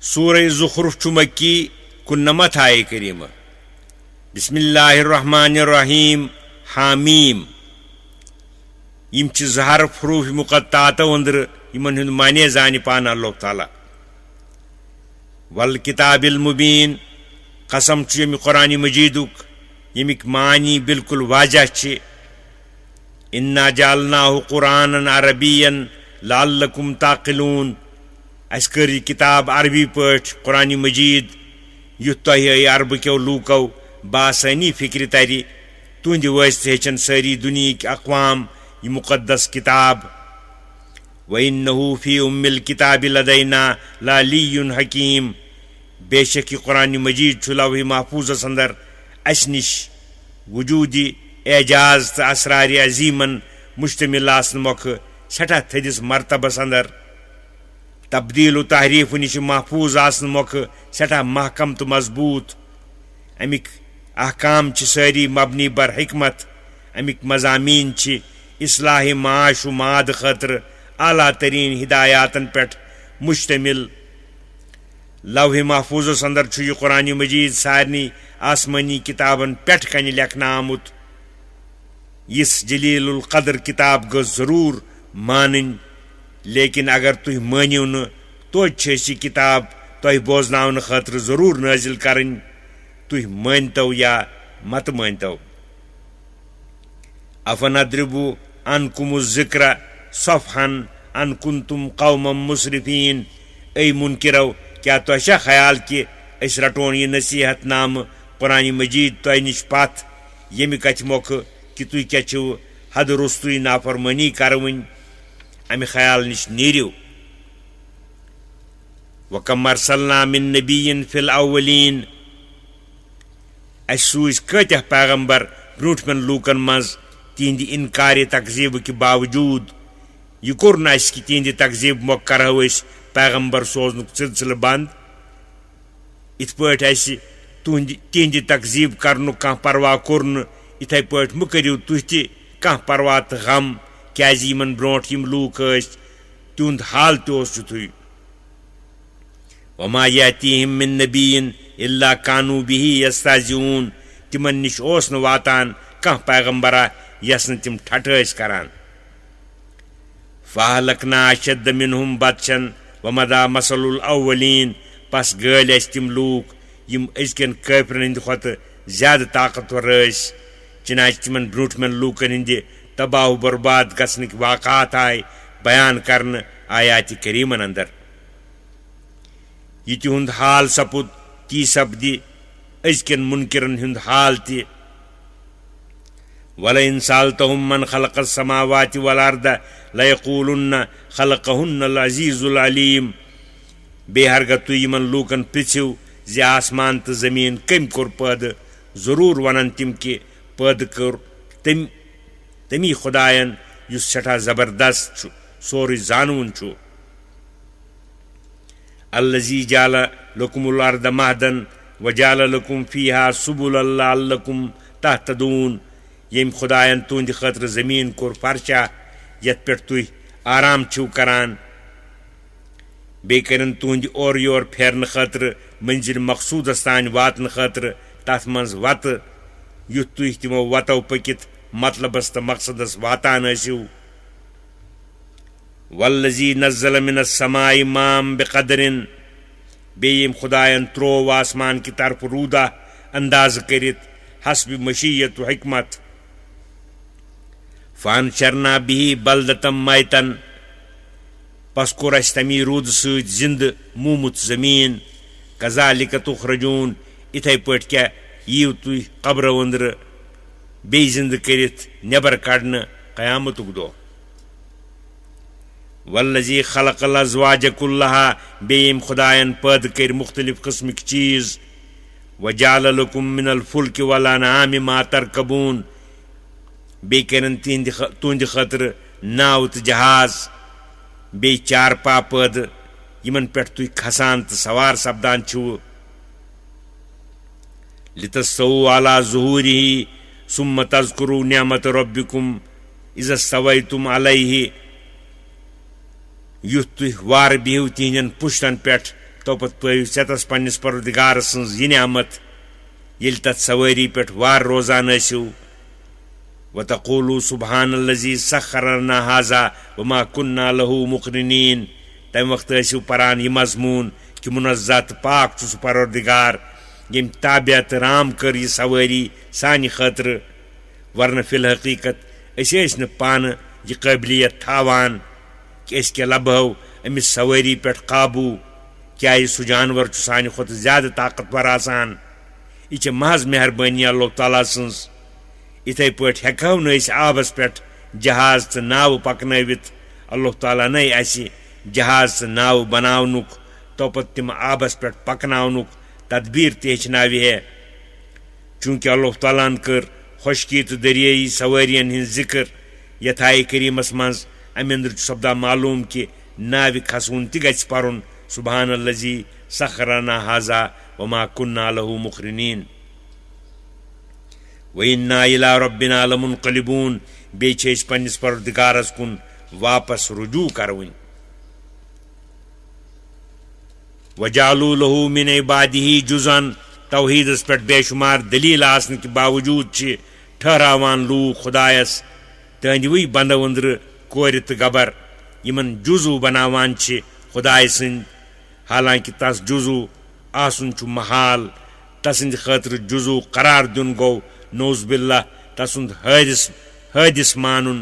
सूरह ज़ुख़्रुफ़ छु मक्की कुन्नमत आये करीमा बिस्मिल्लाहिर्रहमानिर्रहीम हामीम यम च ज़हर हरूफ मुक़त्तात अंदर यमन हुंद माने जानि पान अल्लाह ताला वल किताबिल मुबीन कसम छु यम कुरान मजीदुक यमिक मानी बिल्कुल वाजह छ इन्ना जालनाहु कुरानन अरबियन लअल्लकुम ताक़िलून अस कर यह किताब अरबी पठ कुरान मजीद युथ तह अरब क्यों लूको बासानी फिक्र तरी तुंद वस्त हेचन सारी दुनिया अक़वाम यह मुक़द्दस किताब वइन्नहु फी उम्मिल किताब लदैना लालियुन हकीम बेशक यह कुरान मजीद छु लौह महफूज़स अंदर अस निश वजूदी एजाज तो असरार अजीमन मुश्तमिल आसन मोख सठा थदिस मरतबस अंदर तब्दील तहरीफ नश महफूज आसन मोख सठा महकम तो मजबूत अमिक अहकाम सारी मबनी बर हिकमत अमिक मजामीन इस्लाह माश व माद खतर आला तरीन हिदायातन पे मुश्तमिल लौह महफूज़स अंदर छु यह कुरान मजीद सारनी आसमानी किताबन पेठ कन लेखना आमुत इस जलीलुल कदर किताब गो जरूर मानन लेकिन अगर तुह मानिव न तो किताब तुह बोजनावन खतर जरूर नाजिल करन तुह मानतो या मत मानतो अफनद्रिबु अनकुम ज़िक्र सफ़हन अन कुंतुम कौमम मुसरिफीन ऐ मुनकिरो क्या तुह ख्याल कि अस रटोन यह नसीहत नाम कुरान मजीद तुह निश पथ यमि कथ मोख कि तुह क्या छु हद रुस्तुई नाफरमानी करवन अमि ख्याल निश नीरिव वकम अरसलना मिन नबिय्यिन फिल अव्वलीन अस सूज कत्या पैगंबर ब्रूठमन लूकन मज तिहंद इनकार तकजीब के बावजूद यह कोर न कि तिहंद तकजीब मोख करहो अस पैगंबर सोजनुक सिलसिल बंद इत पट तिहंद तकजीब करनुक कह परवाह कोर न इथे पट मु करियो तुह ति कह परवाह तो गम क्या यमन ब्रोट यम लूक तिहंद हाल तुह वमा यातीहिम मिन नबिय्यिन इल्ला कानू बिही यस्तहज़िऊन तिमन निश ओस न वातान कह पैगंबरा यस न तिम ठठ करान फ़अहलकना अशद्द मिनहुम बतशन वमदा मसलुल अव्वलीन पस गल अस तिम लूक यम अजकन काफिरन हिंद खत ज्यादा ताकतवर चनाच तिमन ब्रूठमन लूकन हिंद तबाह बर्बाद गसनिक वाक़ात आय बयान करन आयात करीमन अंदर यह तिहुंद हाल सपुद ती सपदि अजकन मुनकिरन हुंद हाल ति वलइन सालतहुम मन खलक़स समावाति वल अर्द लयक़ूलुन्न खलक़हुन्नल अज़ीज़ुल अलीम बेहरग तु यमन लूकन पृछिव जे आसमान तो जमीन कम कोर पैद जरूर वनन तिम कि पैद कोर तमी खुदायन युस सठा जबरदस्त सोर जानवन छु अल्लज़ी जाल लकुमुल अर्द महदन व जाल लकुम फ़ीहा सुबुलन लअल्लकुम तहतदून यम खुदायन तुंद खतर जमीन कोर फर्शा यत पे तुह आराम छु करान बे करन तुंद और योर फेरन खतर मंजिल मकसूदस तान वातन खतर तथ मज वत युथ तुह तिमो वतो पकित मतलबस तो मकसदस वातान आसिव वल्लज़ी नज़्ज़ल मिनस समाई माम बिक़दरिन बेयम खुदायन त्रो आसमान की तरफ रूदा अंदाज करित हस्ब मशीयत व हिकमत फ़अनशरना बिही बलदतम मैतन पस कोर अस तमी रूद सत जिंद मुमुत जमीन कज़ालिक तुखरजून इथे पट क्या यीव तुह कब्र अंदर बे जिंद करित नेबर कड़न क़यामतुक दो वल्लज़ी खलक़ल अज़वाज कुल्लहा बेयम खुदायन पैद कर मुख्तलिफ किस्म की चीज़ वजाल लकुम मिनल फुल्क वल अनआम मा तरकबून बे करन तुंद खतर नाव तो जहाज बे चार पा पैद यमन पे तुह खसान तो सवार सपदान छु लितस्तवू अला ज़ुहूरिही सुम्म तज़्कुरू निअमत रब्बिकुम इज़ इस्तवैतुम अलैहि युथ तुह वार बिहु तिहन पुश्तन पे तोपत पयु षेतस पन्निस परवरदिगार सन्ज यह नियामत येल तथ सवारी पे वार रोजान ऐसिव वतक़ूलू सुब्हानल्लज़ी सख़्ख़रना हाज़ा वमा कुन्ना लहू मुक़रिनीन तम वक्त ऐसिव परान यह मजमून कि मुनज़्ज़त पाक सु परवरदिगार यम ताबियत राम कर यह सवारी सानि खतर वरन फिल हकीकत न पान यह काबिलियत थावान कि अस क्या लभो अमिस सवारी पे काबू क्या सह जानवर सानि खुद ज्यादा ताकतवर आसान यह महज मेहरबानी अल्लाह ताला सन्ज इथे पे हेको न आबस पे जहाज तो नाव पकनवित अल्लाह ताला ने जहाज तो नाव बनावनुक तोपत तिम आबस पे पकनावनुक तदबीर तेचनाव है चूंकि अल्लाह ताला कर खुशकी तो दरियाई सवारियन हिंद जिक्र यथाय करीमस मज अमिंद्र सपदा मालूम कि नाव खसवुन तह गि पर्न सुब्हानल्लज़ी सख़्ख़रना हाज़ा वमा कुन्ना लहू मुक़रिनीन व इन्ना इला रब्बिना लमुनक़लिबून बे पन्निस परवरदिगारस कुन वापस रुजू करवन वजालू लहू मिन इबादिही जुज़न तौहीदस पे बेशुमार दलील आसन के बावजूद ठहरावान लूक खुदायस तहंद वही बंदो अंदर कोर तो गबर यमन जुजू बनावान खुदाय सन्द हालांकि तस जुजू आसन महाल तसंद खतर जुजू करार दिन गो नौज़ बिल्लाह तसुंद हादिस मानुन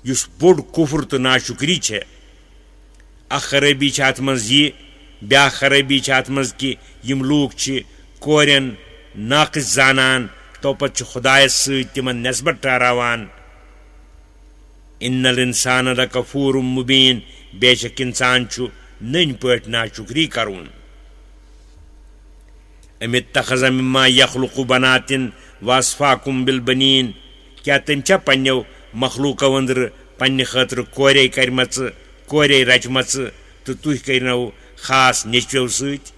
युस बोड़ कुफर तो नाशुक्री अ खराबी अत मज यह ब्या खराबी अत मज कि यम लूक कोरन नाकिस जानान तोपत खुदायस तिमन नस्बत ठहरावान इन्नल इंसान लकफूर मुबीन बेशक इंसान नन पट नाशुक्री करुन अमित्तखज़ मिम्मा यख्लुक़ु बनातिन वास्फाकुम बिलबनीन क्या तम पन्नो मखलूको अंदर पन्ने खतर कोरे करमच कोरे रचमच तो तुह करनो खास नेचो सत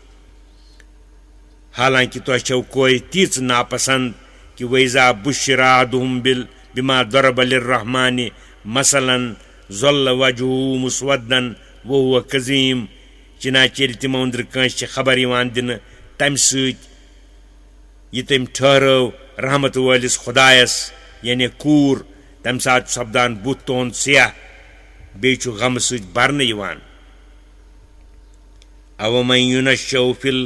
हालांकि तुह छो कोर तीच नापसंद कि वैज़ा बुश्शिरा अहदुहुम बिमा दरब लिर्रहमान मसलन ज़ल्ल वजहुहु मुस्वद्दन वहुव कज़ीम चनाचे तिमो अंदर कंस खबर दिन तम सह तम ठहरो रहमत वालिस खुदायस यानी कूर तम सात सपदान बुत तुंद सियाह बे गम सत भरन अवमन युनश्शउ फिल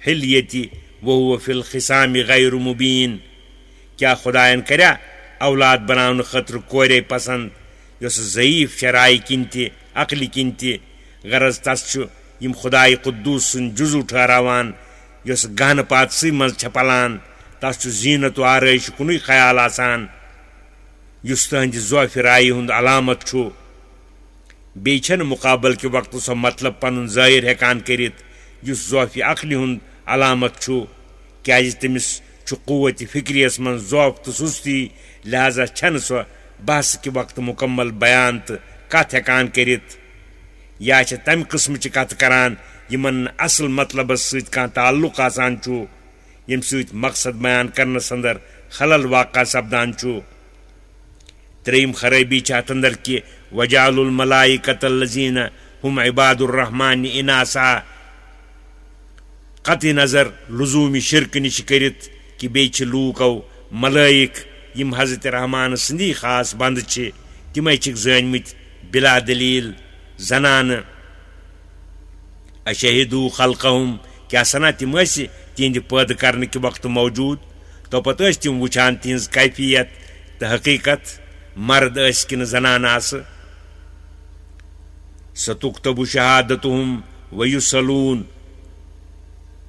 हिल्यति वहुव फिल खिसामि गैर मुबीन क्या खुदायन कर्या औलाद बनावन खतर कोरे पसंद यस ज़ईफ शराय किन अकल किन गरज तस यम खुदाय कुद्दूस सुन जुजू ठहरावान यस गहन पातसी मज पलान तस जीनत आरइश कुन ख्याल आसान युस तहंद ज़ौफ़ राय हुंद अलामत बे मुकाबल के वक्त सो मतलब पन ज़ाहिर हेकान करित युस ज़ौफ़ अकल हुंद अलामत क्या तमिस क़ुव्वत फ़िक्रियस मन ज़ौफ़ तो सुस्ती लिहाजा छन सो बहस के वक्त मुकम्मल बयान तो कत हेकान करित या तम किस्म कत करान यमन असल मतलब सत ताल्लुक आसान यम सत मकसद बयान करनस अंदर खलल वाक़ा सपदान त्रेयम खराबी अत अंदर कि वजालुल मलाइकतल्लज़ीना हुम इबादुर्रहमान इनासा कत नज़र लुज़ूमी शिरक निश करित कि बे लूको मलाइक यम हज़रत रहमान सदी खास बंद तमें जानमत बिला दलील जनान अशहिदू खल्क़हुम क्या सना तम तिहद पैद करने के वक्त मौजूद तो पत तम वुचान तिहज कैफियत तो हकीकत मर्द कि जनान सतुक्तबु शहादतुहुम वयुसलून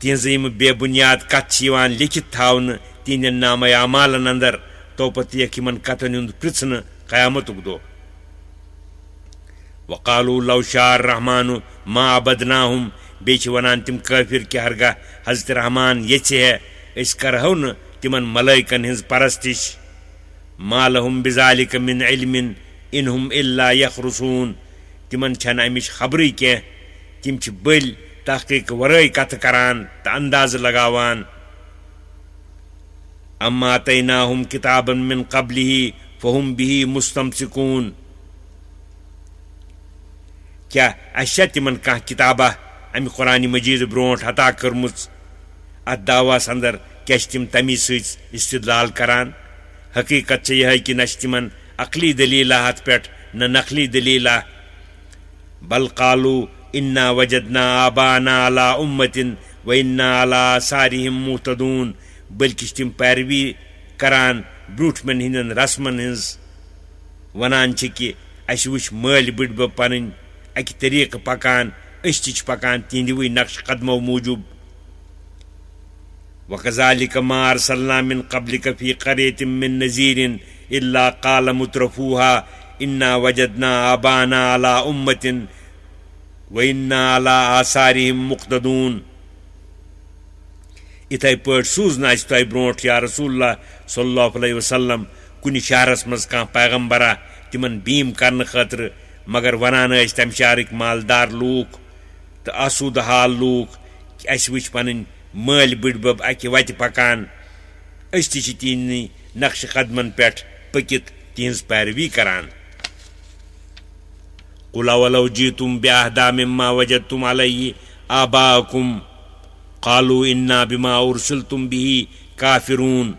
तिहज बेबुनियाद कत लिखित थावन तिहद नाम अमालन अंदर तो पत यमन कथन हुंद पृछन क़यामतुक दो वक़ालू लौ शाअ रहमानु मा अबदनाहुम बे वनान तिम काफिर कि हरगा हज़रत रहमान ये करहो न तिमन मलाइकन हिंज परस्तिश मा लहुम बिज़ालिक मिन इल्मिन इनहुम इल्ला यखरुसून तिमन छन अमिच खबरी कह तिम बल तहकीक वराई कथ करान तो अंदाज लगावान अम्मा आतैनाहुम किताबन मिन क़ब्लिही फ़हुम बिही मुस्तमसिकून क्या अशा तिमन कह किताबा امہِ قرآنِ مجیٖد برونٛٹھ عطا کٔرمٕژ اتھ دعواہس اندر کیٛاہ چھِ تِم تمی سۭتۍ استدلال کران؟ حقیٖقت چھِ یِہے کہِ نہ چھِ تِمن عقلی دٔلیٖلا اتھ پٮ۪ٹھ نہ نقلی دٔلیٖلا. بل قالوٗ انا وجدنا آباءنا علی امتٍ وانا علی آثارہم مہتدوٗن. بٔلکہِ چھِ تِم پیروی کران برٛونٛٹھمٮ۪ن ہٕنٛدٮ۪ن رسمن ہٕنٛز، ونان چھِ کہِ اسہِ وٕچھ مٲلۍ بٕڈبب پنٕنۍ اکہِ طریٖقہٕ پکان، أسۍ تہِ چھِ پکان تِہنٛدِوٕے نقشہٕ قدمو موٗجوٗب. وكذلك ما أرسلنا من قبلك في قرية من نذير إلا قال مترفوها إنا وجدنا آباءنا على أمة وإنا على آثارهم مقتدون. اِتھے پٲٹھۍ سوٗز نہٕ اَسہِ تۄہہِ برونٛٹھ یا رسول اللہ صلی اللہ علیہ وسلم کُنہِ شہرس منٛز کانٛہہ پیغمبرا تِمن بیٖم کرنہٕ خٲطرٕ، مگر ونان ٲسۍ تمہِ شہرٕکۍ مالدار لوٗکھ تہٕ آسوٗدٕ حال لوٗکھ کہِ اسہِ وٕچھ پنٕنۍ مٲلۍ بٕڈبب اکہِ وتہِ پکان، أسۍ تہِ چھِ تِہنٛدِ نقشہٕ قدمن پٮ۪ٹھ پٔکِتھ تِہنٛز پیروی کران. قل اولو جئتم بأهدى مما وجدتم عليه آباءكم قالوا إنا بما أرسلتم به كافرون.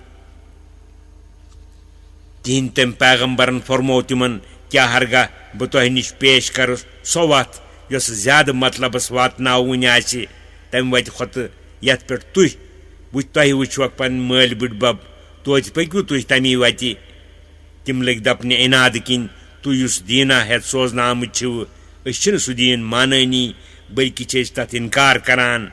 تِہنٛدۍ تٔمۍ پیغمبرن فرمو تِمن کیٛاہ ہرگاہ بہٕ تۄہہِ نِش پیش کرٕ سۄ وتھ یۄس زیادٕ مطلبس واتناوٕنۍ آسہِ تمہِ وتہِ کھۄتہٕ یتھ پٮ۪ٹھ تُہۍ وٕچھوکھ پنٕنۍ مٲلۍ بٕڈبب توتہِ پٔکِو تُہۍ تمی وتہِ. تِم لٔگۍ دپنہِ اِناد کِنۍ تُہۍ یُس دیٖنا ہٮ۪تھ سوزنہٕ آمٕتۍ چھِوٕ أسۍ چھِنہٕ سُہ دیٖن مانٲنی بٔلکہِ چھِ أسۍ تتھ انکار کران.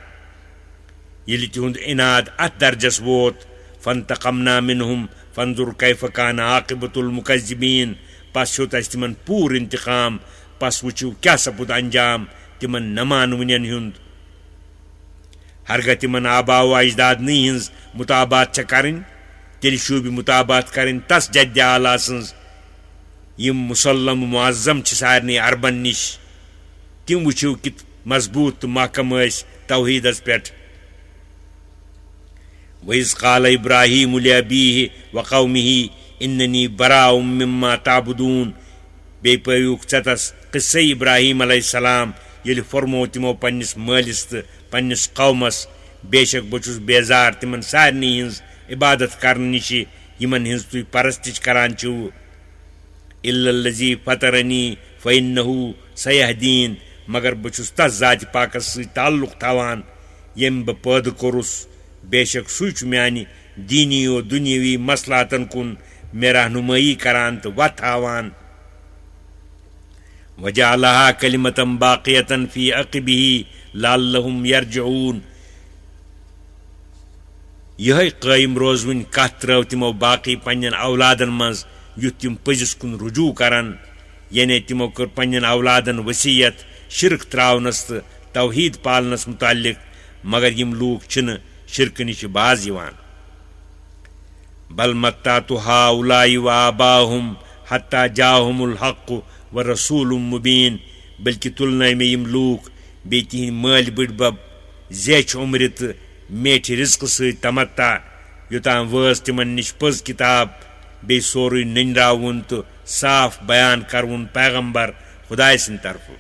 ییٚلہِ تِہُنٛد اِناد اتھ درجس ووت فانتقمنا منہم فانظر کیف کان عاقبۃ المکذبین. پس ہیوٚت اسہِ تِمن پوٗرٕ انتقام، پس وٕچھِو کیٛاہ سپُد انجام تِمن نہ مانوٕنٮ۪ن ہُنٛد. ہرگاہ تِمن آبا و اجدادنٕے ہِنٛز مُطابات چھےٚ کرٕنۍ تیٚلہِ شوٗبہِ مُطابات کرٕنۍ تس جدِ اعلیٰ سٕنٛز یِم مُسلم معظم چھِ سارنٕے عربن نِش. تِم وٕچھِو کِتھ مضبوٗط تہٕ محکم ٲسۍ توحیٖدس پٮ۪ٹھ. وَإِذْ قَالَ إِبْرَاهِيمُ لِأَبِيهِ وَقَوْمِهِ إِنَّنِي بَرَاءٌ مِّمَّا تَعْبُدُونَ. بیٚیہِ پٲوِکھ ژےٚ تس قِصے ابراہیم علیہ السلام ییٚلہِ فرمو تِمو پننِس مٲلِس تہٕ پننِس قومس بے شک بہٕ چھُس بیزار تِمن سارنٕے ہِنٛز عبادت کرنہٕ نِشہِ یِمن ہِنٛز تُہۍ پرستِش کران چھِو. إِلَّا الَّذِي فَطَرَنِي فَإِنَّهُ سَيَهْدِينِ. مگر بہٕ چھُس تس ذاتِ پاکس سۭتۍ تعلق تھاوان ییٚمۍ بہٕ پٲدٕ کوٚرُس، بے شک سُے چھُ میانہِ دیٖنی و دُنیٲوی مصلحتن کُن مےٚ رہنُمٲیی کران تہٕ وتھ ہاوان. وَجَعَلَهَا كَلِمَةً بَاقِيَةً فِي عَقِبِهِ لَعَلَّهُمْ يَرْجِعُونَ. یِہے قٲیِم روزوٕنۍ کتھ ترٲو تِمو باقٕے پننٮ۪ن اولادن منٛز یُتھ تِم پٔزِس کُن رجوٗع کرن. یعنی تِمو کٔر پننٮ۪ن اولادن وصیت شرک تراونس تہٕ توحیٖد پالنس متعلق، مگر یِم لوٗکھ چھِنہٕ شرکہٕ نِش باز یِوان. بل متعت هؤلاء وآباءهم حتى جاءهم الحق ورسول مبین. بلکہِ تُلنٲے مےٚ یِم لوٗکھ بیٚیہِ تِہنٛدۍ مٲلۍ بٕڈبب زیچھِ عمرِ تہٕ میٹھِ رِزقہٕ سۭتۍ تمتع یوٚتام وٲژ تِمن نِش پٔز کِتاب بیٚیہِ سورُے نٔنراوُن تہٕ صاف بیان کروُن پیغمبر خۄداے سٕنٛدِ طرفہٕ.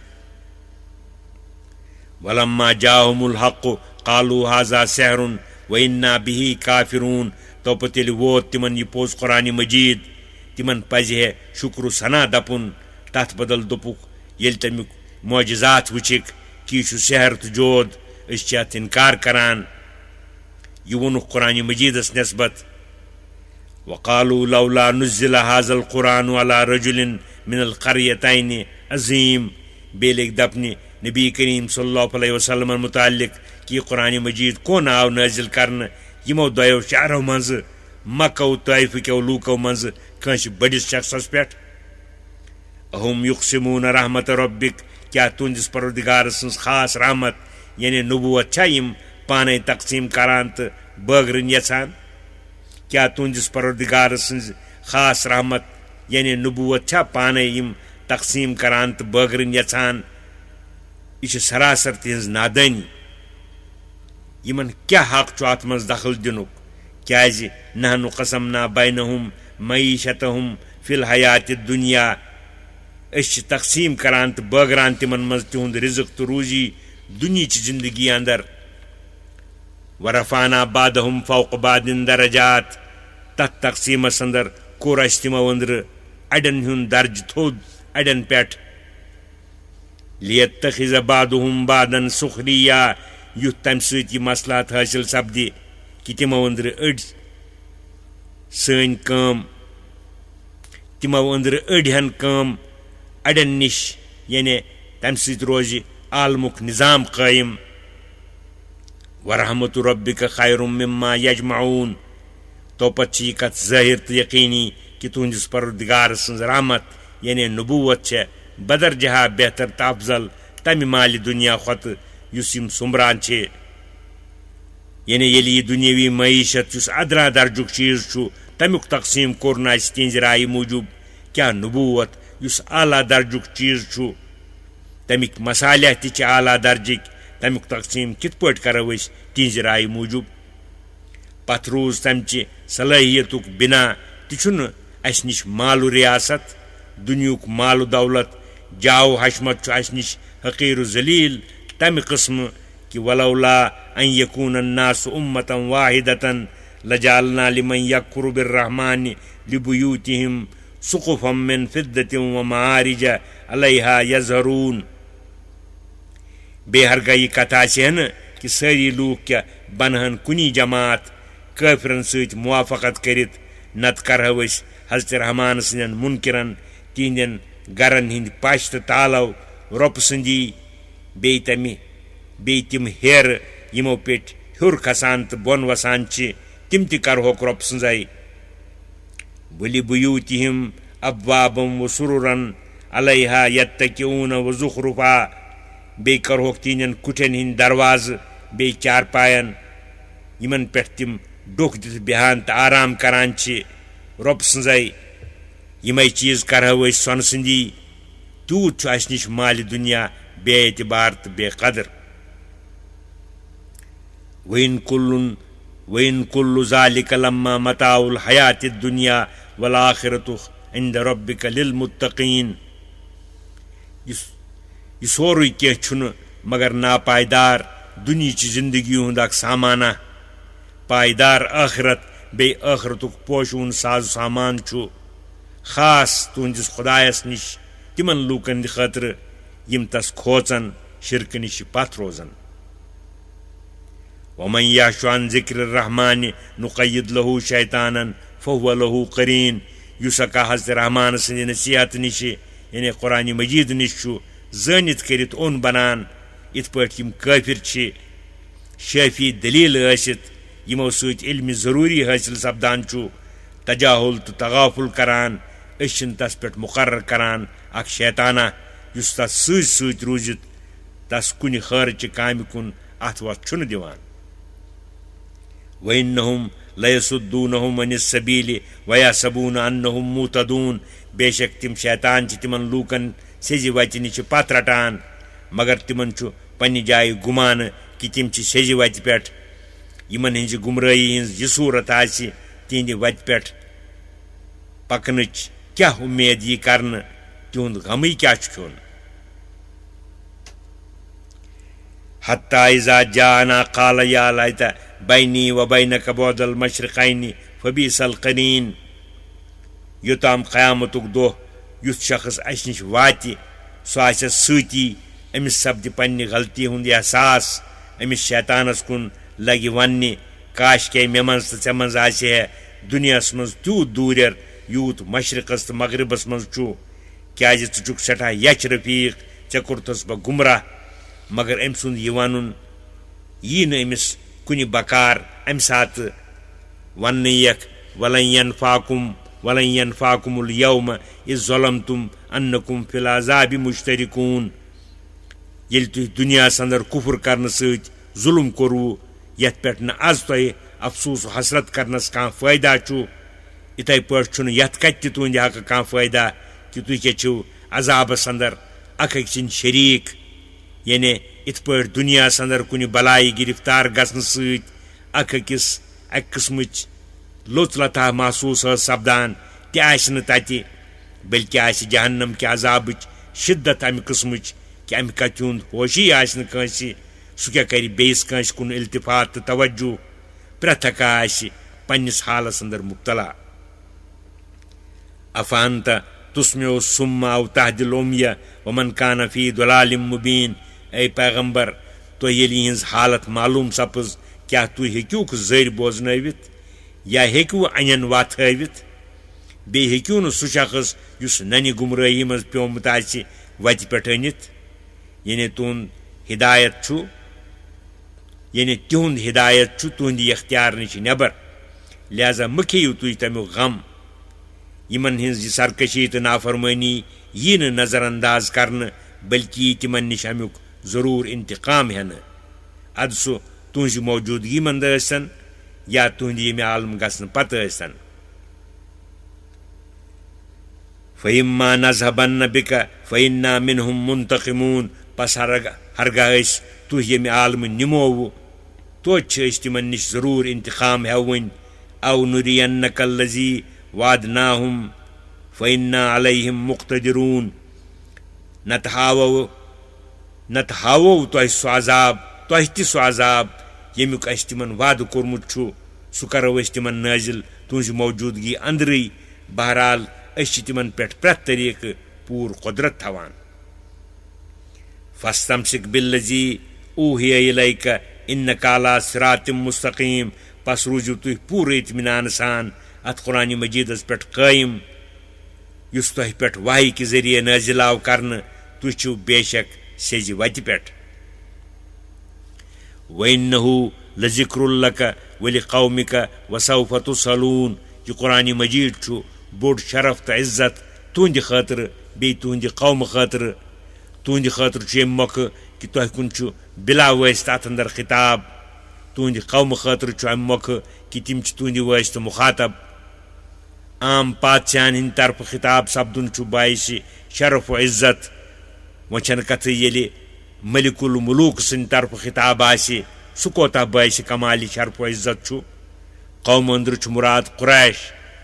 ولما جاءهم الحق قالوا هذا سحر وإنا به كافرون. توپتہٕ ییٚلہِ ووت تِمن یہِ پوٚز قرآنِ مجیٖد تِمن پزِ ہے شُکر ثنا دپُن. تتھ بدل دوٚپُکھ ییٚلہِ تمیُک معجزات وٕچھِکھ کہِ یہِ چھُ سحر تہٕ جود أسۍ چھِ اتھ انکار کران. یہِ ووٚنُکھ قرآنِ مجیٖدس نسبت. وقالوا لولا نزل هذا القرآن على رجل من القريتين عظيم. بیٚیہِ لٔگۍ دپنہِ نبی کریم صلی اللہ علیہ وسلمن متعلق کہِ یہِ قرآنِ مجیٖد کون آو نٲزِل کرنہٕ یِمو دۄیو شہرو منٛزٕ مکہ و طٲیفہٕ کیو لوٗکو منٛزٕ کٲنٛسہِ بٔڑِس شخصس پٮ۪ٹھ. اہم یقسمون رحمت ربک. کیٛاہ تُہنٛدِس پروردگار سٕنٛز خاص رحمت یعنی نبوت چھا یِم پانے تقسیٖم کران تہٕ بٲگرٕنۍ یژھان؟ کیٛاہ تُہنٛدِس پروردگار سٕنٛز خاص رحمت یعنی نبوت چھا پانے یِم تقسیٖم کران تہٕ بٲگرٕنۍ یژھان؟ یہِ چھِ سراسر تِہنٛز نادٲنی. یِمن کیٛاہ حق چھُ اتھ منٛز دخل دِنُک؟ کیٛازِ نحنُ قسمنا بینہم معیشتہم فی الحیاتِ دُنیا. أسۍ چھِ تقسیٖم کران تہٕ بٲگران تِمن منٛز تِہُنٛد رِزق تہٕ روٗزی दुनियाची जिंदगी अंदर वरफाना बादहुम फौक बादिन दरजात तथ तकसीमस अंदर कोर अस तिमो अंदर अड़न हुंद दर्ज थोद अड़न पेट लियत्तखिज़ बादुहुम बादन सुखरिया युथ तम सत यह मसलात हासिल सपदि कि तिमो अंदर अड़ सन काम तिमो अंदर अड़हन काम अड़न निश यानी तम सत रोज आलमुक निज़ाम कायम वरहमतु रब्बिका खैरुम मिम्मा यजमऊन तो पत यह कत ज़ाहिर तो यकीनी कि तुहंदिस परवरदिगार सन्ज रहमत यानी नबूवत छे बदर जहा बेहतर तो अफजल तमि माल दुनिया खत युस यम सुमरान छे यानी येली यह दुनियावी मईशत युस अदरा दर्जुक चीज छु तमुक तकसीम कोरना तिहंज राय मूजूब क्या नबूवत युस आला दर्जुक चीज छु तमिक मसालिया ति आला दर्जिक तमुक तकसीम कित पट करो तिहंज राय मूजूब पत रूज तमचि सलाहियतुक बिना तुन अस निश मालु रियासत दुनियुक मालु दौलत जाओ हशमत अस निश हकीर जलील तम किस्म कि वलौला अन यकून अन्नास उम्मतन वाहिदतन लजालना लिमन यकफुरु बिर्रहमान लिबुयूतिहिम सुकुफम मिन फिद्दतिन व मआरिज अलैहा यज़हरून बेहरगा यह कथा न कि सारी लूक क्या बनहन कुनी जमात काफिरन सत मुआफकत करित नत करहो हजरत रहमान सदन मुनकिरन तिहंदन गरन हिंद पश तो तालो रोप सदी बे तिम हेर यमो पे हुर खसान तो बोन वसान तिम ति करहोक रोप सजाई वली बुयूतिहिम अब्वाबम व सुरुरन अलैहा यत्तकिऊन व ज़ुखरुफा बे करहोक तिहंदन कुठन हिंद दरवाज बे चारपायन यमन पे तिम डोख दित बिहान तो आराम करान रोप सजाई यमे चीज करहो सोन सदी तूत अस निश माल दुनिया बेएतबार तो बेकदर वइन कुल्लु ज़ालिका लम्मा मताउल हयातिद दुनिया वल आखिरतु इंद रब्बिका लिल मुत्तकीन यह सोरुई कह छुन मगर नापायदार दुनियाची जिंदगी हुंद अख सामाना पायदार आखिरत बे आखिरतुक पोशून साज सामान छु खास तुहंदिस खुदायस निश तिमन लूकन खतर यम तस खोचन शिरक निश पथ रोजन वमन याशु अन ज़िक्र रहमान नुक़य्यिद लहू शैतानन फहुव लहू करीन युसका हज़रत रहमान सन्द नसीहत निश यानी कुरान मजीद निश जानित करित ओन बनान इत पट यम काफिर शाफी दलील आसित यमो सत इल्म जरूरी हासिल सपदान तजाहुल तो तगाफुल करान तस पे मुकर्रर करान अख शैताना युस तस सत रूजित तस कुन खैरच काम कुन अथ वथ छुन दिवान वइन्नहुम लयसुद्दूनहुम अनिस सबील वयहसबून अन्नहुम मुहतदून बेशक तिम शैतान तिमन लूकन सेज वत निश पत रटान मगर तिमन पन्ने जाय गुमान कि तिम सेज वत पे यमन हज गुमराही हज यह सूरत आसि तिहंद वत पे पकनच क्या उम्मीद यह करन तिहुंद गम क्या खोन हत्ता इज़ा जाना क़ाल या लैता बैनी व बैनक बुअदल मशरिक़ैनि फ़बीसल क़रीन योताम क़यामतुक दोह युथ शख्स अस निश वाति सो आसस सती अमिस सपदि पन्ने गलती हुंद एहसास अमिस शैतानस कुन लगे वन्ने काश के मे मज तो ऐ मज आसि है दुनियास मज तूत दूर यूत मशरिकस तो मगरिबस मज क्या चुक सठा यच रफीक ऐ कोरतस बह गुमराह मगर अम सुंद यह वन यी न अमिस कुन बकार अम सात वन यख वलन यनफाकुमुल यौम इज़ ज़लमतुम अन्नकुम फिल अज़ाबि मुश्तरिकून येल तुह दुनियास अंदर कुफर करने सत जुल्म कोरवु यथ पे न आज तुह अफसोस हसरत करनस कह फायदा इथे पे यथ कत तुंद हक कह फायदा कि तुह क्या अजाबस अंदर अख सिंद शरीक यानी इत पे दुनियास अंदर कुन बलाई गिरफ्तार गसन सत अकिस अक किस्म लोच लता महसूस सपदान तह बल्कि जहन्नम के अजाब शिद्दत अमि किस्म कि अमि कथि हुंद होशी आसि नहٕ कٲंसी सु क्या करि बेइस कٲंसि कुन इल्तिफात तहٕ तवज्जो प्रैथ अका आसि पन्निस हालस अंदर मुब्तला अफांत तुस्मिउ सुम्मा औ तहदिल उम्य वमन कान फी दुलालिम मुबीन ऐ पैगंबर तो येली हिंज हालत मालूम सपज क्या तुई हेक्यूक जर बोजनवित या हेक्यू अनन वाथवित बे हेक्यू न सु शख्स युस ननि गुमराही मज प्योमुत आसि वति पेठ अनित यानी तुंद हिदायत छु यानी तिहुंद हिदायत छु तुंद इख्तियार निश नेबर लिहाजा मखियु तुई तमियुक गम यमन हिंज सरकशी तो नाफरमानी यी न नजरअंदाज करन बल्कि तिमन निश अमुक जरूर इंतकाम हेन अद सु तुझ मौजूदगी मंद सन या तुंद यम आलम गसन पत सन फइम्मा नज़हबन्न बिका फइन्ना मिनहुम मुंतकिमून पस हरगा तुह यम आलम निमोव तो तिमन निश जरूर इंतकाम हेवन औ नुरियन्नक अल्लज़ी वादनाहुम फइन्ना अलैहिम मुक्तदिरून नत हावो तुह सु अजाब तुह ति सु अजाब यमुक अस तिमन वाद कोरमुत छु सु करो अस तिमन नाजिल तुझ मौजूदगी अंदरई बहरहाल अस तिमन पेठ प्रैथ तरीक पूर कुदरत थवान फस्तमसिक बिल्लज़ी ऊहिय इलैक इन्नका अला सिरातिम मुस्तकीम पस रूजु तुह पूर इत्मिनान सान अत कुरान मजीदस पेठ कायम युस तुह पेठ वाही के जरिए नाजिल आव करन तुह छु बेशक सेज वति पेठ वइन्नहु लज़िक्रुल लक वलिक़ौमिक वसौफ तुसलून यह कुरान मजीद छु बोड़ शरफ तो इज्जत तुंद खातर बे तुंद कौम खातर छु यम मौक कि तुह कुन छु बिला वस्त अत अंदर खिताब तुंद कौम खातर छु अम मौक कि तिम तुंद वस्त मुखातब आम पादशाहन हिंद तरफ खिताब सपदुन छु बाइस शरफ व इज्जत वचन कथ ये मलिकुल मुलूक सिंद तरफ खिताब आसि सु कोता बाइस कमाली शरफ व इज्जत छु कौम अंदर छु मुराद कुरैश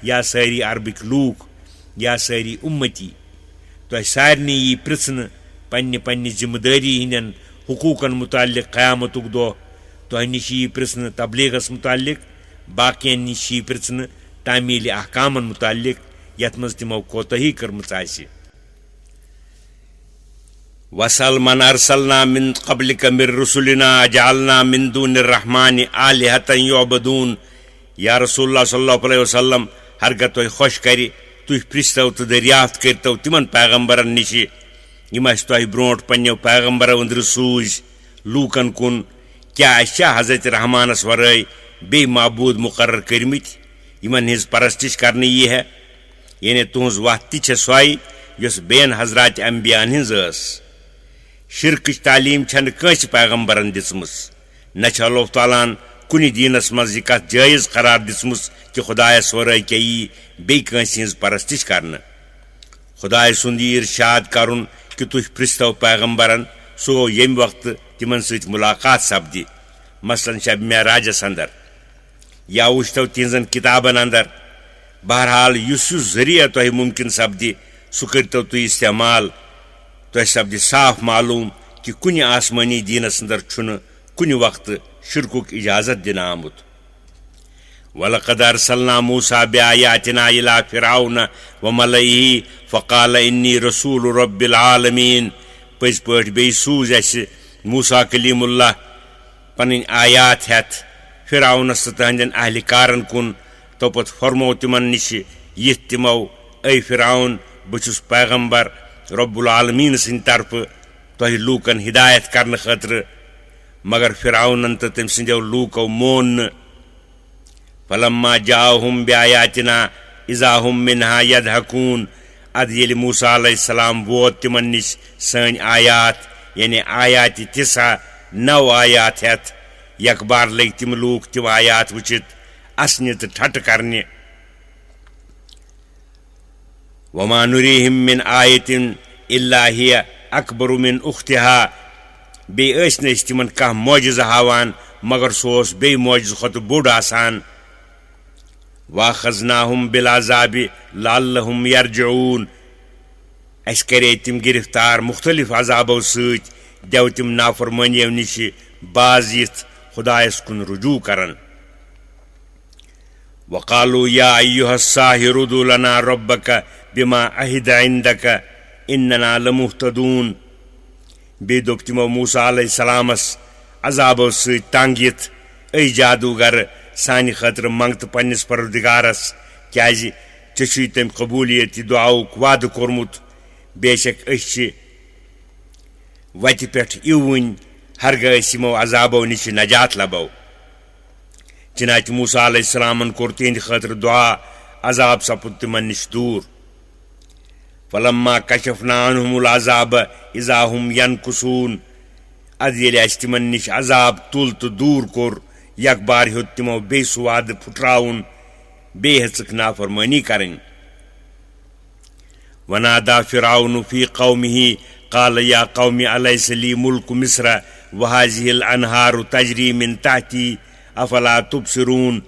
या सारी अरबिक लूक या सारी उम्मती तो सारनी यी पृथ्न पन्ने पन्ने जिम्मेदारी हिंदन हुकूकन मुतालिक क़यामतुक दो तो निश यी पृथ्न तबलीगस मुतालिक बाकियन निश यी पृथ्न तामील अहकामन मुतालिक यथ मज तिमो कोताही कर्मच आसि वसल मन अरसलना मिन क़ब्लिक मिर रुसुलिना जअलना मिन दूनिर रहमानि आलिहतन युअबदून या रसूलुल्लाह सल्लल्लाहु अलैहि वसल्लम हरगह तुह खुश करि तुह पृछतव तो दरियाफ्त करतव तिमन पैगंबरन निश यम तुह ब्रोट पन्नो पैगंबरों अंदर सूज लूकन कुन क्या अशा हजरत रहमानस वराय बे माबूद मुकर्रर करमित यमन हिज परस्तिश करने यी है यानी तुहज वत ति सोई यस बेन हजरात अंबियान हिज शिरक तालीम छन कंस पैगंबरन दिसमस न अल्लाह तालान कुनि दीनस मज कत जायज करार दिसमस कि खुदायस वराय क्या यी बे कंस हिज परस्तिश करने खुदाय सुंद इरशाद करुन कि तुह पृछतव पैगंबरन सो गो यम वक्त तिमन सत मुलाकात सपदि मसलन शब मेराजस अंदर या वुचतव तिहन किताबन अंदर बहरहाल युस जरिया तुह मुमकिन सपदि सु करतव तुह इस्तेमाल तुह सपदि साफ मालूम कि कुनि आसमानी दीनस अंदर छुन कुनि वक्त शिरकुक इजाजत दिन आमुत वलक़द अरसलना मूसा बिआयातिना इला फिरऔन व मलइही फ़क़ाल इन्नी रसूल रब्बिल आलमीन पज पठ बे सूज अस मूसा कलीमुल्लाह पन आयात हेथ फिरौनस तहंदन अहलकारन कुन तोपत फरमो तिमन निश यह तिमो ऐ फिरौन बहुस पैगंबर रब्बुल आलमीन सिंद तरफ तुह लूकन हिदायत करने खतर मगर फिरौनन तो तम सिंदो लूको मोन फलम्मा जाअहुम बिआयातिना इज़ा हुम मिन्हा यदहकून अद येल मूसा अलैहिस्सलाम वोत तिमन निश सन आयात यानी आयात तिसा 9 आयात हेथ यक बार लग तिम लूक तिम आयात वुचित असने तो ठट करने वमा नुरीहिम मिन आयतिन इल्ला हिय अकबरु मिन उख्तिहा बे ऐसने तिमन कह मौजज़ा हावान मगर सोस बे मौजज़ खत बोड़ आसान वाखज़नाहुम बिल अज़ाबि लअल्लहुम यरजिऊन अस करे तिम गिरफ्तार मुख्तलिफ अजाबों सत देव तिम नाफरमानियों निश बाज यिथ खुदायस कुन रुजू करन वक़ालू या अय्युहस्साहिरु उदु लना रब्बक बिमा अहिद इंदक इन्नना लमुहतदून बे दोप तिमो मूसा अलैहिस्सलामस अजाबों सत तंग यिथ ऐ जादूगर सानि खतर मंगत पन्निस परवरदिगारस क्याजि चे तम कबूलियत दुआक वाद कोरमुत बेशक अस वत पे इवन हरगह यमो अजाबों निश नजात लबो चनाच मूसा अलैहिस्सलामन कोर तिहंद खतर दुआ अजाब सपुद तिमन निश दूर फलम्मा कशफना अन्हुमुल अजाब इज़ा हुम यनकुसून अद येले अस तिमन निश अजाब तुल तो दूर कोर यक बार हेत तिमो बे सुवाद फुटराउन बे हेचक नाफरमानी करन वनादा फिरऔन फी कौमिही क़ाल या कौमि अलैस ली मुल्कु मिस्र व हाज़िहिल अनहारु तजरी मिन तहती अफला तुबसिरून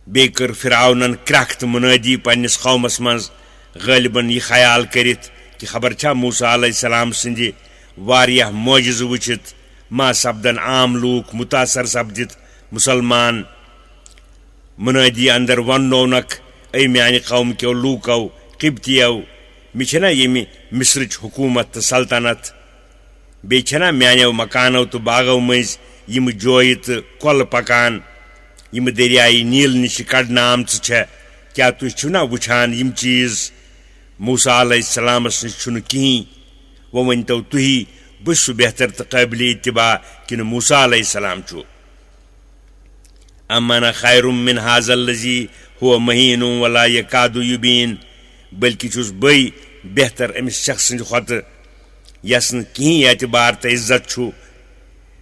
बे कर फिरऔनन क्रख्त मुनादी पन्निस कौमस मज गालिबन यह ख्याल करित कि खबर छा मूसा अलैहिस्सलाम सिंदि वारियाह मोजिज़ वुचित मा सपदन आम लूक मुतासर सपदित मुसलमान मुनादी अंदर वनोनक ऐ म्यानि कौम क्यों लूको किब्तियो मिछना यमि मिस्रच हुकूमत तो सल्तनत बेछना म्यानो मकानो तो बागो मज यम जोय तो कल पकान यम दरियाई नील निश कड़ना आमच क्या तुम छुना वुछान यम चीज मूसा अलैहिस्सलामस निश छुन कहीं वो वनतो तुही बस बेहतर तो काबिल इत्तिबा किन मूसा अलैहिस्सलाम छु अमना खैरुम मिन हाज़ल्लज़ी हुवा महीनु वला यकादु युबीन बल्कि छुस बई बेहतर अमिस शख्स खत यस कहीं एतबार तो इज्जत छु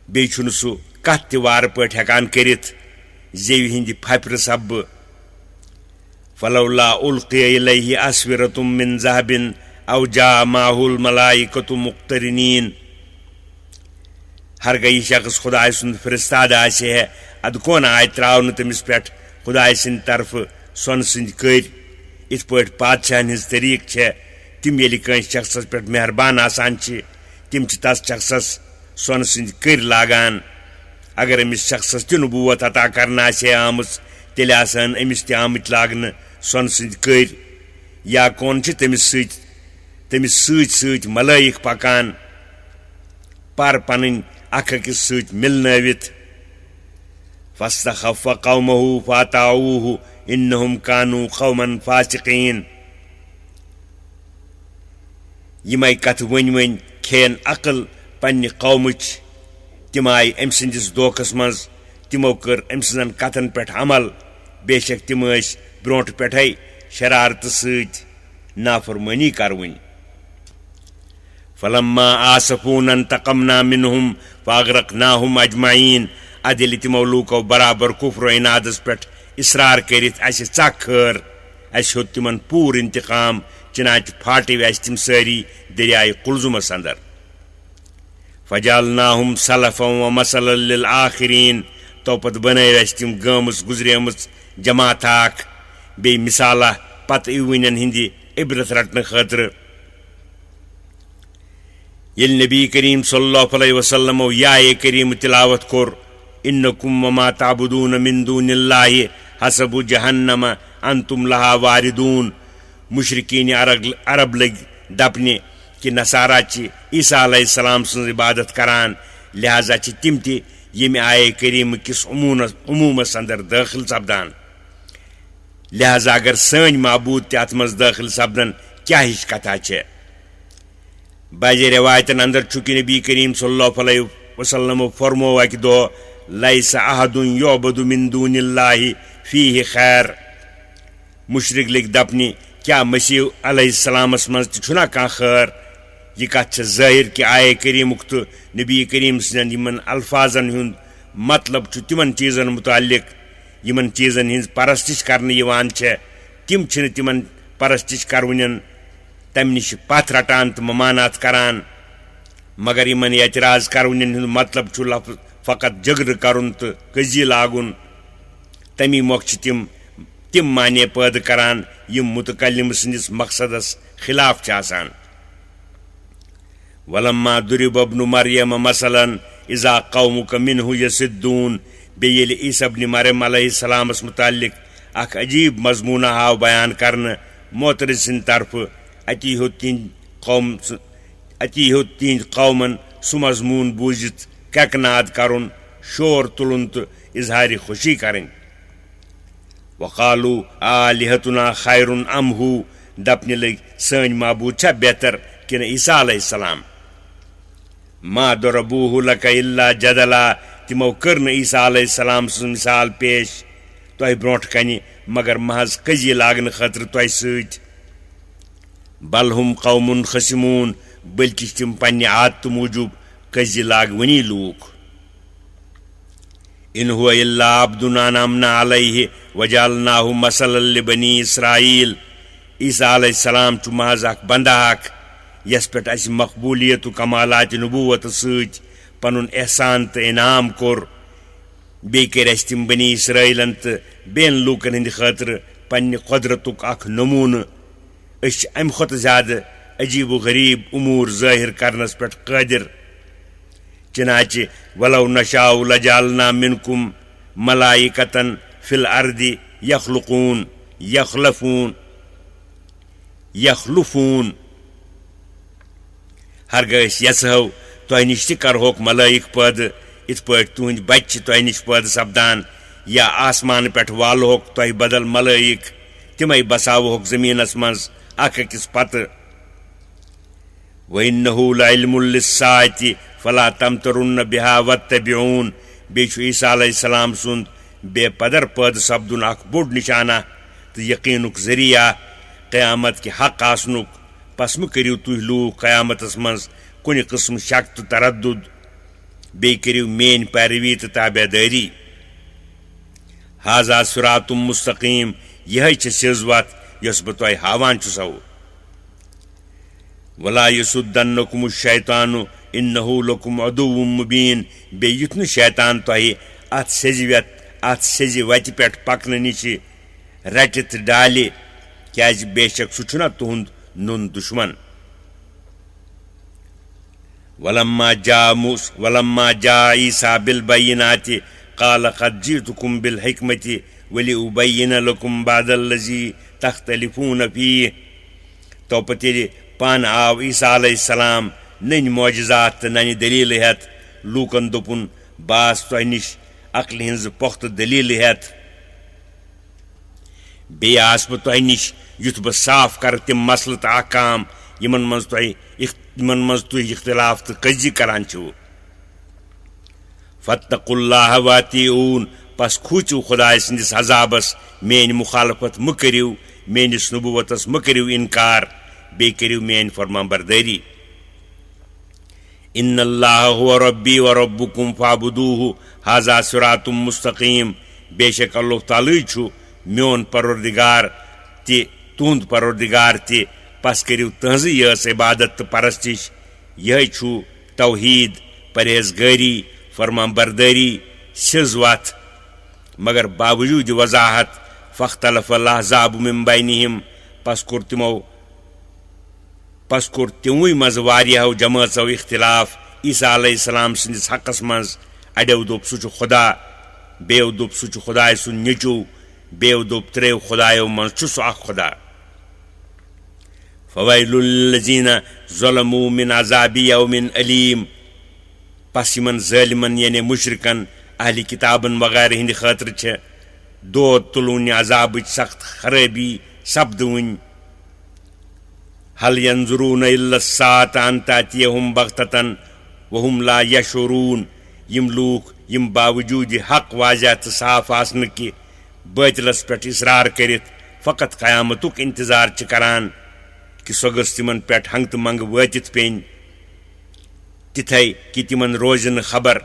बे छुन सु कत ते वार पट हेकान करित जेवि हिंद फप्र सब फलौला उल्किया इलैहि अस्विरतुम मिन ज़हबिन औ जा माहुल मलाइकतु मुक़्तरिनीन हर गई शख्स खुदाय सुंद फरिस्ताद आसे है अद कौन आय त्रावन तमिस पेट खुदाय सिंद तरफ सोन सिंद कर इत पट पादशाहन हिज तरीक छे तिम येलि कंस शख्सस पेट मेहरबान आसान छे तिम छ तस शख्सस सोन सिंद कर लागान अगर अमिस शख्सस ति नबूवत अता करना आसे आमस तेल आसान अमिस ति आमित लागन सोन सिंद कर या कौन छ तमिस सत सत मलाइक पकान पर पन अखिस सत मिलनवित फस्तखफ़ कौमहु फाताऊहु इन्नहुम कानू कौमन फासिकीन यमै कथ वन वन खेन अकल पन्ने कौमच तिम आय अम सिंदिस दोखस मज तिमो कर अम सिंदन कथन पे अमल बेशक तिम ब्रोट पे शरारत सत नाफरमानी करवन फलम्मा आसफून इंतक़मना मिनहुम फ़अग़रक़नाहुम अजमईन अद येलि तिमो लूको बराबर कुफ्र इनादस पे इसरार करित अस चखर अस हेत तिमन पूर इंतकाम चनाच फाटे अस तिम सारी दरियाए कुलजुमस अंदर फजअलनाहुम सलफ़न व मसलन लिल आखिरीन तो पत बन अस तिम गमस गुजरेमस जमात बे मिसाला पत इवन हिंदी इबरत रटन खतर येल नबी करीम सल्लल्लाहु अलैहि वसल्लम या करीम तिलावत कोर इन्नकुम वमा ताबुदून मिन दूनिल्लाहि हसबु जहन्नम अंतुम लहा वारिदून मुशरिकीन अरब लग दपने कि नसारा ची ईसा अलैहिस्सलाम सं इबादत करान लिहाजा ची तिम ति यम आये करीम किस उमूमस अंदर दाखिल सपदान लिहाजा अगर सन माबूद ते अत मज दाखिल सपदन क्या हिश कथा छे बाजे रिवायतन अंदर चुकी नबी करीम सल्लल्लाहु अलैहि वसल्लम फरमो कि दो लैसा अहदुन युअबदु मिन दूनिल्लाहि फीहि खैर मुशरिक लिख दपनी क्या मसीह अलैहिस्सलामस मज छुना का खैर यह कथ जाहिर कि आये करीमुक तो नबी करीम सदन यमन अल्फाजन हुंद मतलब तिमन चीजन मुतालिक यमन चीजन हिंज परस्तिश करने यवान छे तिम छन तिमन परस्तिश करवनन तम निश पथ रटान तो ममानात करान मगर यमन एतराज करवनन हुंद मतलब छु लफ्ज फकत जगर करुन तो कजी लागुन तमी मोख तिम माने पैद करान यम मुतकल्लिम सिंदिस मकसदस خلاف چھِ آسان ولما ضرب ابن مریم مثلا اذا قومك منه يصدون بیٚیہِ ییٚلہِ عیسیٰ ابن مریم علیہ السلامس متعلق اکھ عجیب مضموٗنہ آو بیان کرنہٕ معترض سٕنٛدِ طرفہٕ اتی ہیوٚت تِہنٛدۍ قومن سُہ مضموٗن بوٗزِتھ کٮ۪کناد کرُن شور تُلُن تہٕ اظہارِ خوشی کرٕنۍ وقالو آلہتنا خیر ام ہو دپنہِ لٔگۍ سٲنۍ معبوٗد چھا بہتر کِنہٕ عیسیٰ علیہ السلام ما ضربوه لك الا جدلا تِمو کٔر نہٕ عیسیٰ علیہ السلام سٕنٛز مثال پیش تۄہہِ برونٛٹھ کنہِ مگر محض کٔزی لاگنہٕ خٲطرٕ تۄہہِ سۭتۍ بل ہم قوم خصمون بلکہِ چھِ تِم پننہِ عادتہٕ موٗجوٗب کٔزی لاگوٕنی لوٗکھ ان هو الا عبد انعمنا علیہ وجعلناه مثلا لبنی اسرائیل عیسیٰ علیہ السلام چھُ محض اکھ بندا اکھ یس پٮ۪ٹھ اسہِ مقبولیت و کمالات نبوت سۭتۍ پنُن احسان تہٕ انعام کوٚر بیٚیہِ کٔرۍ اسہِ تِم بنی اسرائیلن تہٕ بیٚین لوٗکن ہٕنٛدِ خٲطرٕ پننہِ قۄدرتُک اکھ نموٗنہٕ أسۍ چھِ امہِ کھۄتہٕ زیادٕ عجیب و غریٖب اموٗر ظٲہر کرنس پٮ۪ٹھ قٲدر چنانچہ ولو نشاء لجعلنا منکم ملائکۃ فی الارض یخلفون ہرگاہ أسۍ یژھو تۄہہِ نِش تہِ کرہوکھ ملٲیِک پٲدٕ یِتھ پٲٹھۍ تُہنٛدۍ بچہِ چھِ تۄہہِ نِش پٲدٕ سپدان یا آسمانہٕ پٮ۪ٹھ والہوکھ تۄہہِ بدل ملٲیِک تِمے بساوہوکھ زٔمیٖنس منٛز اکھ أکِس پتہٕ وَإِنَّهُ لَعِلْمٌ لِلسَّاعَةِ فَلَا تَمْتَرُنَّ بِهَا وَاتَّبِعُونَ بیٚیہِ چھُ عیسیٰ علیہ السلام سُنٛد بے پدر پٲدٕ سپدُن اکھ بوٚڑ نشانہ تہٕ یقیٖنُک ذٔریعہ قیامت کہِ حق آسنُک پس مہٕ کٔرِو تُہۍ لوٗکھ قیامتس منٛز کُنہِ قٕسمہٕ شک تہٕ تردُد بیٚیہِ کٔرِو میٲنۍ پیروی تہٕ تابعدٲری ہاذا صراط مستقیٖم یِہے چھِ سیٚز وتھ یۄس بہٕ تۄہہِ ہاوان چھُسو ولا یصدنکم الشیطان انه لکم عدو مبین بیٚیہِ یُتھ نہٕ شیطان تۄہہِ اتھ سیٚزِ وتہِ پٮ۪ٹھ پکنہٕ نِش رٹہِ تہٕ ڈالہِ کیٛازِ بے شک سُہ چھُنہ تُہُنٛد نُن دُشمن ولما جاء عیسیٰ بالبینات قال قد جئتكم بالحکمة ولأبین لکم بعض الذی تختلفون فیہ توپتہٕ ییٚلہِ پانہٕ آو عیسیٰ علیہ السلام نٔنۍ معجزات تہٕ ننہِ دٔلیٖلہٕ ہٮ۪تھ لوٗکن دوٚپُن بہٕ آس تۄہہِ نِش عقلہِ ہٕنٛزٕ پۄختہٕ دٔلیٖلہٕ ہٮ۪تھ بیٚیہِ آس بہٕ تۄہہِ نِش یُتھ بہٕ صاف کرٕ تِم مسلہٕ تہٕ احکام یِمن منٛز تُہۍ اختلاف تہٕ کٔزی کران چھِو فاتقوا اللہ واطیعون پس کھوٗژِو خۄداے سٕنٛدِس عذابس میٲنۍ مخالفت مہٕ کٔرِو میٲنِس نبوتس مہٕ کٔرِو انکار بیٚیہِ کٔرِو میٲنۍ فرمانبردٲری ان اللہ هو ربی و ربکم فاعبدوہ ھذا صراط مستقیم بے شک اللہ تعالیٰ چھُ میون پروردگار تہِ تُہنٛد پروردگار تہِ پس کٔرِو تٕہنٛزٕے یٲژ عبادت تہٕ پرستش یِہے چھُ توحیٖد پرہیزگٲری فرمانبردٲری سیٚز وتھ مگر باوجوٗدِ وضاحت فاختلف الاحزاب من بینہم پس کوٚر تِموٕے منٛزٕ واریاہو جمٲژو اختلاف عیسیٰ علیہ السلام سٕنٛدِس حقس منٛز اڑیو دوٚپ سُہ چھُ خۄدا بیٚیو دوٚپ سُہ چھُ خۄداے سُنٛد نیٚچوٗ بیٚیو دوٚپ ترٛیٚیو خۄدایو منٛز چھُ سُہ اکھ خۄدا فویل للذین ظلموا من عذاب یوم علیم پس یِمن ظٲلمن یعنی مشرکن اہلِ کتابن وغیرہ ہٕنٛدِ خٲطرٕ چھِ دود تُلوٕنہِ عذابٕچ سخت خرٲبی سپدٕوٕنۍ هل ينظرون الا الساعة ان تأتيهم بغتة وهم لا يشعرون یِم لوٗکھ یِم باوجوٗدِ حق واضح تہٕ صاف آسنہٕ کہِ بٲطلس پٮ۪ٹھ اصرار کٔرِتھ فقط قیامتُک انتظار چھِ کران کہِ سۄ گٔژھ تِمن پٮ۪ٹھ ہنگتہٕ منگہٕ وٲتِتھ پیٚنۍ تِتھے کہِ تِمن روزِ نہٕ خبر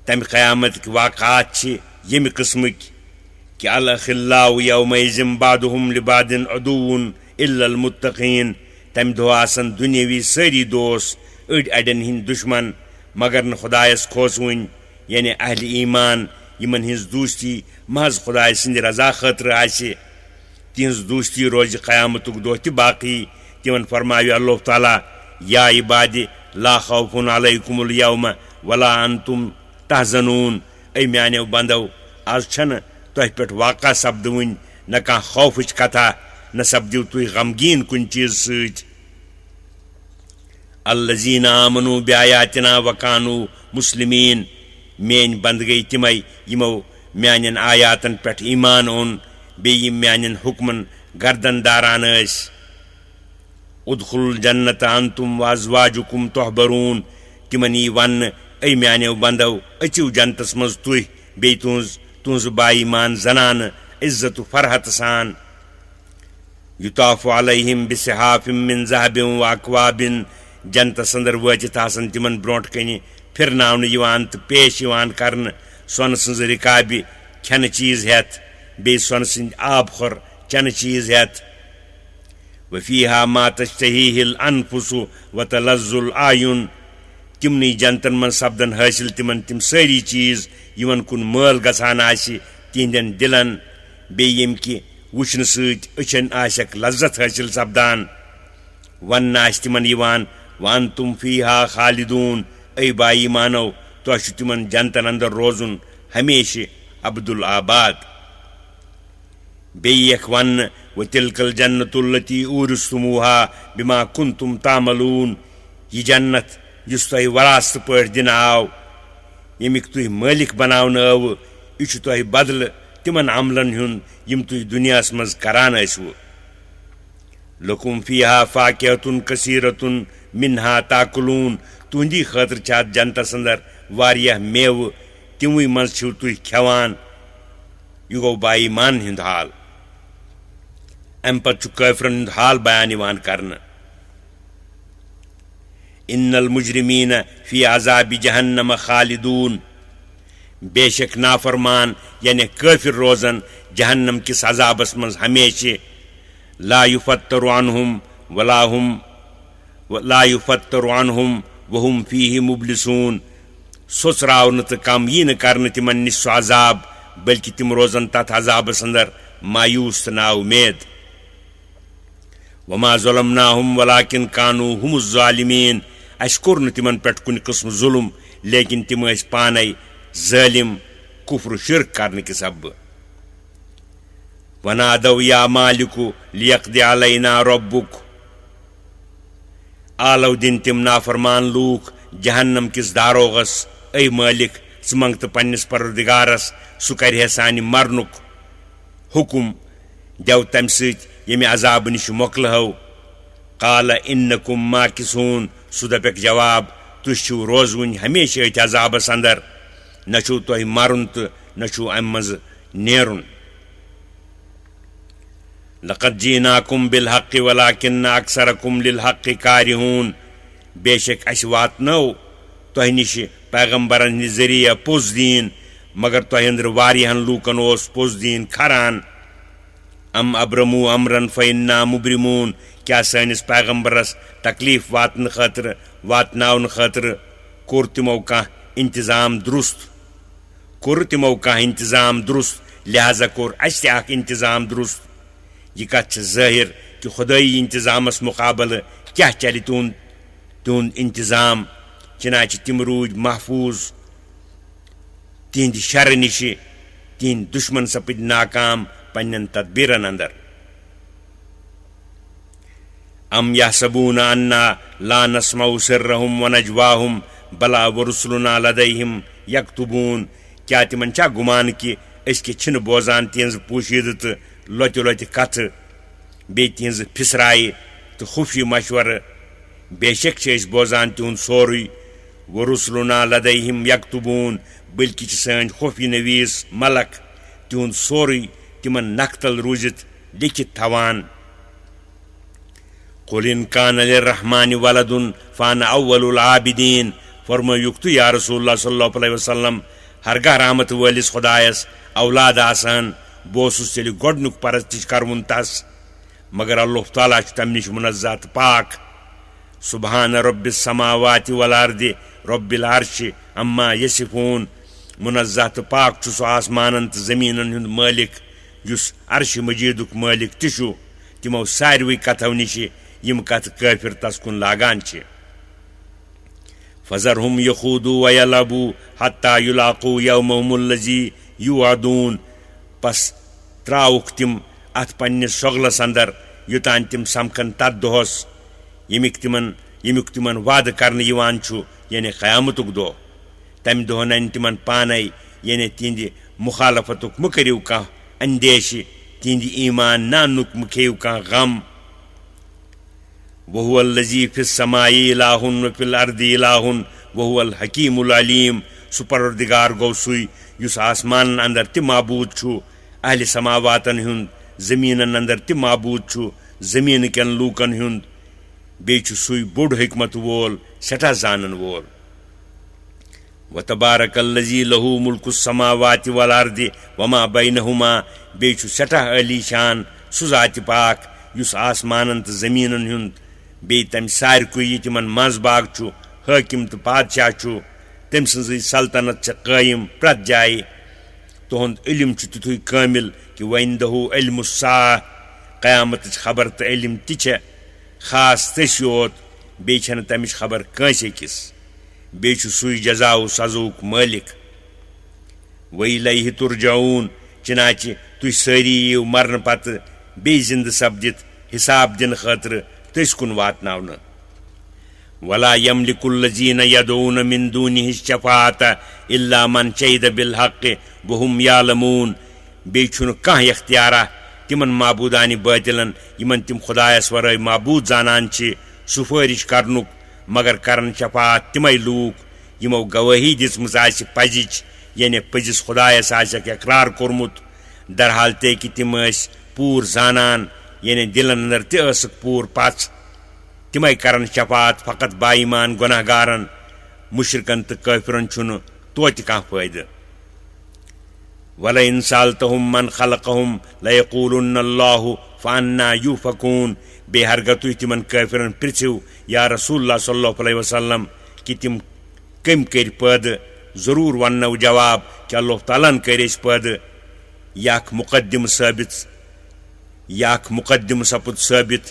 تمہِ قیامتٕکۍ واقعات چھِ ییٚمہِ قٕسمٕکۍ کہِ الاخلاء یومئذ بعضهم لبعض عدو الا المتقین تمہِ دۄہ آسن دُنیٲوی سٲری دوس أڑۍ اڑٮ۪ن ہٕنٛدۍ دُشمن مگر نہٕ خۄدایس کھوژوٕنۍ یعنی اہلِ ایمان یِمن ہٕنٛز دوستی محض خۄداے سٕنٛدِ رضا خٲطرٕ آسہِ تِہنٛز دوستی روزِ قیامتُک دۄہ تہِ باقٕے तिमन फरमायो अल्लाह ताला या इबादि ला खौफुन अलैकुमुल यौम वला अंतुम तहज़नून ऐ म्यानेव बंदो आज छन तुह पे वाक़ा सपदवन न कह खौफच कथा न सपदिव तुह गमगीन कुन चीज सत अल्लज़ीना आमनू बिआयातिना वकानू मुस्लिमीन मेन बंद गई तिमै यमो म्यानन आयातन पे ईमान ओन बे म्यानन हुक्मन गर्दन दारान उदखुल जन्नत अंतुम वाजवाजुकुम तुहबरून तिमन यी वन ऐ म्यानेव बंदो अचिव जन्नतस मज तुह बे तुज बाईमान जनान इज्जत फरहत सान युताफु अलैहिम बिसिहाफिम मिन ज़हबिन व अक्वाबिन जन्नतस अंदर वचित आसन तिमन ब्रोंट कनि फिरनावन यिवान तो पेश यिवान करन सोन सज रिकाबि खन चीज हेत बे सोन सिंद आब खर चन चीज हेत वफीहा मा तश्तहीहिल अनफुसु व तलज़्ज़ुल आयुन तिमनी जन्नतन मन सपदन हासिल तिमन तिम सारी चीज यमन कुन मल गसान आसि तिहंदन दिलन बे यम कि वुचन सत अचन आसक लज्जत हासिल सपदान वन आस तिमन यिवान वन तुम फीहा खालिदून ऐ बाई मानो तो तिमन जन्नतन अंदर रोजुन हमेशा अब्दुल आबाद बेयक वन व तिलकल जन्नतुल्लती उरस्तुमुहा बिमा कुंतुम तामलून यह जन्नत युस तुह वरासत पे दिन आव यमिक तुह मालिक बनावन आव यह तुह बदल तिमन अमलन हुन यम तुह दुनिया मज करान आसवु लकुम फीहा फाकिहतुन कसीरतुन मिन्हा ताकुलून तुहंदी खतर छ जन्नतस अंदर वारियाह मेव तिमु मज छो तुह खेवान यह गो बाईमान हुंद हाल अम पे काफिरन हुंद हाल बयान यिवान करन इन्नल मुजरिमीन फी अज़ाबि जहन्नम खालिदून बेशक नाफरमान यानी काफिर रोजन जहन्नम किस अजाबस मज हमेशा ला युफत्तरु अन्हुम वहुम फीहि मुब्लिसून सोचरावन तो कम यी न करन तिमन निश सह अजाब बल्कि तिम रोजन तथ अजाबस अंदर मायूस तो नाउमेद वमा ज़लमनाहुम वलाकिन कानू हुमुज़ ज़ालिमीन अस कोर न तिमन पे कुन किस्म जुल्म लेकिन तिम पाने ज़ालिम कुफ्र शिर्क करने के सब वनादौ या मालिकु लियक़्दि अलैना रब्बुक आलौ दिन तिम नाफरमान लूक जहन्नम किस दारोगस ऐ मालिक स मंगत पन्निस परवरदिगारस सु करहे सानि मरनुक हुकुम देव तम सत यमे अजाब निश मोकलहो काल इन्नकुम माकिसून सु दपेक जवाब तुह छो रोजवन हमेशा अथ अजाबस अंदर न छो तुह मरुन तो न छो अम मज नेरुन लक़द जीनाकुम बिलहक़ वलाकिन्न अक्सरकुम लिलहक़ कारिहून बेशक अस वातनो तुह निश पैगम्बरन हिंद जरिया पोज दीन मगर तुह अंदर वारियाहन लूकन ओस पोज दीन खरान अम अब्रमू अमरन फ़इन्ना मुब्रिमून क्या सानिस पैगम्बरस तकलीफ वातन खतर वातनावन खतर कोर तिमो कह इंतजाम दुरुस्त लिहाजा कोर अस इंतजाम दुरुस्त यह कथ ज़ाहिर कि खुदाई इंतजामस मुकाबल क्या चल तुंद इंतजाम चनाच तिम रूद महफूज तिहंद शर निश तिहंद दुश्मन सपद नाकाम पन्न तदबीरन अंदर अम यहसबून अन्ना ला नस्मउ सिर्रहुम व नजवाहुम बला व रुसुलुना लदैहिम यक्तुबून क्या तिमन छा गुमान कि अस्कि छिन बोजान तिहंज पोशीद तो लोत लोत कथ बे तिहंज फिसराय तो खुफी मशवर बेशक बोजान तिहुंद सोरुई व रुसुलुना लदैहिम यक्तुबून बल्कि सान खुफी नवीस मलक तिहुंद सोरुई तिमन नख्तल रूजित लिखित थवान कुल इन कान लिर्रहमानि वलदुन फाना अव्वलुल आबिदीन फरमायुक तो या रसूलुल्लाह सल्लल्लाहु अलैहि वसल्लम हरगह रहमत वालिस खुदायस औलाद आसान बोसुस तेल गोडनुक परस्तिश करवुन तस मगर अल्लाह ताला तम निश मुनज़्ज़ह पाक सुबहान रब्बिस समावाति वल अर्दि रब्बिल अर्शि अम्मा यसिफून मुनज़्ज़ह पाक सो आसमानन तो जमीनन हुंद मालिक युस अर्श मजीदुक मालिक तिशु तिमो सारवी कथो निश यम कथ काफिर तस कुन लागान छे। फज़रहुम यखूदू व यलबू हत्ता युलाकू यौमहुमुल्लज़ी युअदून, पस त्राउक तिम अथ पन्निस शोगलस अंदर युतान तिम समखन तथ दोहस यमिक तिमन वाद करने यिवान छु, यानी क़यामतुक दो। तम दो नन तिमन पानै, यानी तिंद मुखालफतुक मु करिव कह अंदेश, तिंद ईमान नानुक मु खेव कह गम। वहुवल्लज़ी फिस समाई इलाहुन व फिल अर्दि इलाहुन वहुवल हकीमुल अलीम, सु परवरदिगार गो सुई युस आसमान अंदर ति माबूद छु, अहले समावातन हुंद जमीनन अंदर ति माबूद छु, जमीन कन लूकन हुंद, बे छु सुई बोड़ हिकमत वोल सठा जानन वोल। व तबारकल्लज़ी लहू मुल्कुस समावाति वल अर्दि वमा बैनहुमा, बे छु सठा अली शान सु ज़ात पाक युस आसमानन त जमीनन हुंद, बे तम सारकुई तिमन मज बाग छु, हाकिम तो बादशाह छु, तम सज सल्तनत छ कायम प्रत जाय। तुहद इल्म छु तिथुय कामिल कि वइंदहु इल्मुस्सा, क़यामत खबर तो इल्म ति खास तस योत, बे छन तमिच खबर कांस अकिस, बे छु सुई जज़ाउ सज़ुक मालिक। वइलैहि तुरजाऊन, चनाचे तुय सारी यीव मरन पत बे जिंद सपदित हिसाब दिन खातिर तस कुन वातनावन। वला यमलिकुल्लज़ीन यदऊन मिन दूनिहि शफ़ाअत इल्ला मन शहिद बिल हक़ वहुम यालमून, बे छुन कह इख्तियारा तिमन माबूदानि बातिलन यमन तिम खुदायस वराय माबूद जानान छे सुफारिश करनुक, मगर करन शफाअत तिमै लूक यमो गवाही दिसमस आसि पजिच, यानी पजिस खुदायस आसक इकरार कोरमुत, दरहाल ते कि तिम पूर जानान, यानी दिलन अंदर ते असक पूर पच, तिमै करन शफाअत फकत बाईमान गुनाहगारन मुशरिकन त काफिरन छुन तोति कह फायदे। वलइन सालतहुम मन खलकहुम लयकूलुन्न अल्लाहु फअन्ना युफकून, बेहरग तुय तिमन काफिरन पृछिव या रसूलुल्लाह सल्लल्लाहु अलैहि वसल्लम कि तिम कम कर पद, जरूर वन्नव जवाब कि अल्लाह तालन कर पद। याक मुकद्दिम सपुद साबित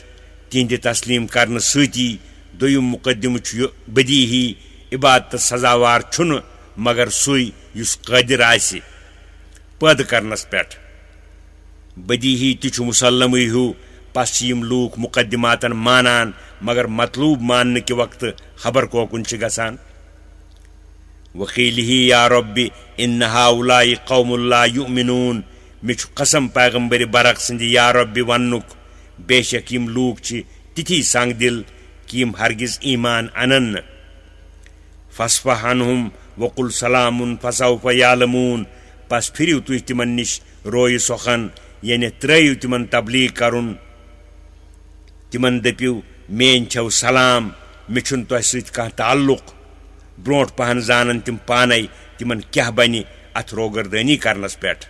तिंद तस्लीम करने सती, दोयम मुकद्दिम छु बदीही इबादत सजावार छुन मगर सुई युस कादिर आसि पद करनस पेट। बदीही तिछु मुसल्लम हु, पस यम लूक मुकद्दिमातन मानान मगर मतलूब मानने के वक्त खबर कोकुन छ गसान। वकीलिही या रब्बि इन हाउलाई कौमुल ला युमिनून, मिछु कसम पैगंबर बरक सिंदि या रब्बि वन्नुक, बेशक यम लूक छ तिथि संग दिल कि यम हरगिज ईमान अनन। फस्फह अन्हुम वकुल सलामुन फसौफ यालमून, पस फिरिव तुय तिमन निश रोय सोखन, यानी त्रयिव तिमन तबलीग करुन, तिमन दपिव मेन छव सलाम, मिछुन तोह सत कह ताल्लुक, ब्रोट पहन जानन तिम पानै तिमन क्या बनि अथ रोगरदनी करनस पेट।